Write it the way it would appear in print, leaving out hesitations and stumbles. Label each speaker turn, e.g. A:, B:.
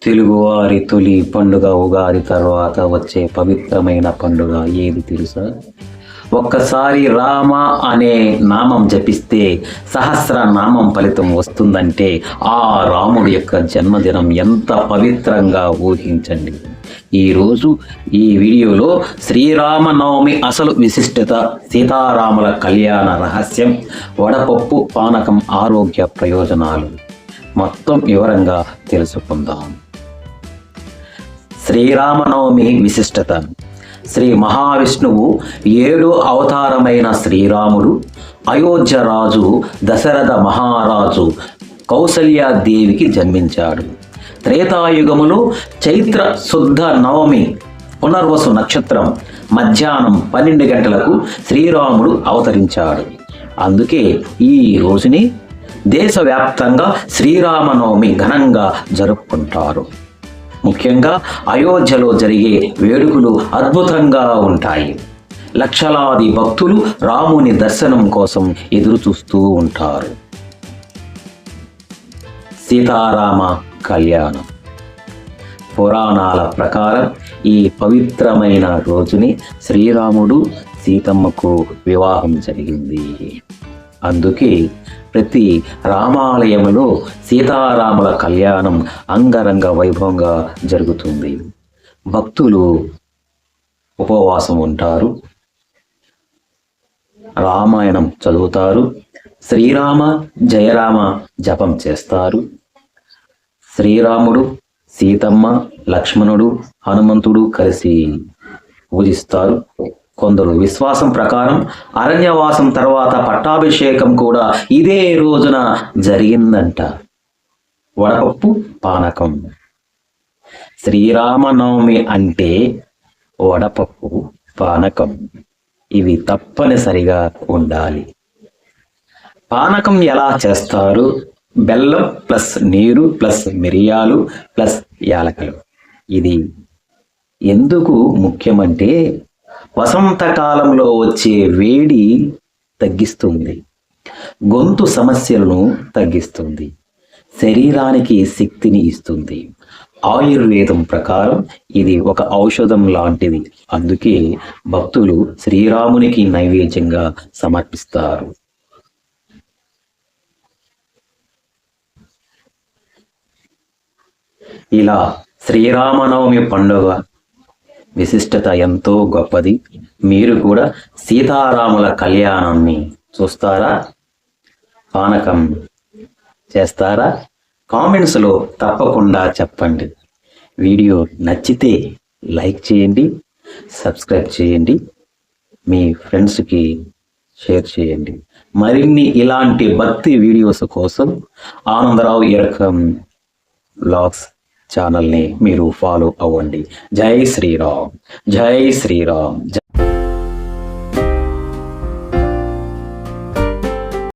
A: తెలుగువారి తొలి పండుగ ఉగాది తర్వాత వచ్చే పవిత్రమైన పండుగ ఏది తెలుసా? ఒక్కసారి రామ అనే నామం జపిస్తే సహస్ర నామం ఫలితం వస్తుందంటే ఆ రాముడి యొక్క జన్మదినం ఎంత పవిత్రంగా ఊహించండి. ఈరోజు ఈ వీడియోలో శ్రీరామనవమి అసలు విశిష్టత, సీతారాముల కళ్యాణ రహస్యం, వడపప్పు పానకం ఆరోగ్య ప్రయోజనాలు మొత్తం వివరంగా తెలుసుకుందాం. శ్రీరామనవమి విశిష్టత. శ్రీ మహావిష్ణువు 7 అవతారమైన శ్రీరాముడు అయోధ్య రాజు దశరథ మహారాజు కౌసల్యాదేవికి జన్మించాడు. త్రేతాయుగములో చైత్ర శుద్ధ నవమి పునర్వసు నక్షత్రం మధ్యాహ్నం 12 గంటలకు శ్రీరాముడు అవతరించాడు. అందుకే ఈ రోజుని దేశవ్యాప్తంగా శ్రీరామనవమి ఘనంగా జరుపుకుంటారు. ముఖ్యంగా అయోధ్యలో జరిగే వేడుకలు అద్భుతంగా ఉంటాయి. లక్షలాది భక్తులు రాముని దర్శనం కోసం ఎదురు చూస్తూ ఉంటారు. సీతారామ కళ్యాణం. పురాణాల ప్రకారం ఈ పవిత్రమైన రోజుని శ్రీరాముడు సీతమ్మకు వివాహం జరిగింది. అందుకే ప్రతి రామాలయంలో సీతారాముల కళ్యాణం అంగరంగ వైభవంగా జరుగుతుంది. భక్తులు ఉపవాసం ఉంటారు, రామాయణం చదువుతారు, శ్రీరామ జయరామ జపం చేస్తారు. శ్రీరాముడు, సీతమ్మ, లక్ష్మణుడు, హనుమంతుడు కలిసి పూజిస్తారు. కొందరు విశ్వాసం ప్రకారం అరణ్యవాసం తర్వాత పట్టాభిషేకం కూడా ఇదే రోజున జరిగిందంట. వడపప్పు పానకం. శ్రీరామనవమి అంటే వడపప్పు పానకం ఇవి తప్పనిసరిగా ఉండాలి. పానకం ఎలా చేస్తారు? బెల్లం ప్లస్ నీరు ప్లస్ మిరియాలు ప్లస్ యాలకులు. ఇది ఎందుకు ముఖ్యమంటే వసంతకాలంలో వచ్చే వేడి తగ్గిస్తుంది, గొంతు సమస్యలను తగ్గిస్తుంది, శరీరానికి శక్తిని ఇస్తుంది. ఆయుర్వేదం ప్రకారం ఇది ఒక ఔషధం లాంటిది. అందుకే భక్తులు శ్రీరామునికి నైవేద్యంగా సమర్పిస్తారు. ఇలా శ్రీరామనవమి పండుగ విశిష్టత ఎంతో గొప్పది. మీరు కూడా సీతారాముల కళ్యాణాన్ని చూస్తారా? పానకం చేస్తారా? కామెంట్స్లో తప్పకుండా చెప్పండి. వీడియో నచ్చితే లైక్ చేయండి, సబ్స్క్రైబ్ చేయండి, మీ ఫ్రెండ్స్కి షేర్ చేయండి. మరిన్ని ఇలాంటి భక్తి వీడియోస్ కోసం ఆనందరావు ఎరకం వ్లాగ్స్ ఛానల్ని మీరు ఫాలో అవ్వండి. జై శ్రీరామ్, జై శ్రీరామ్.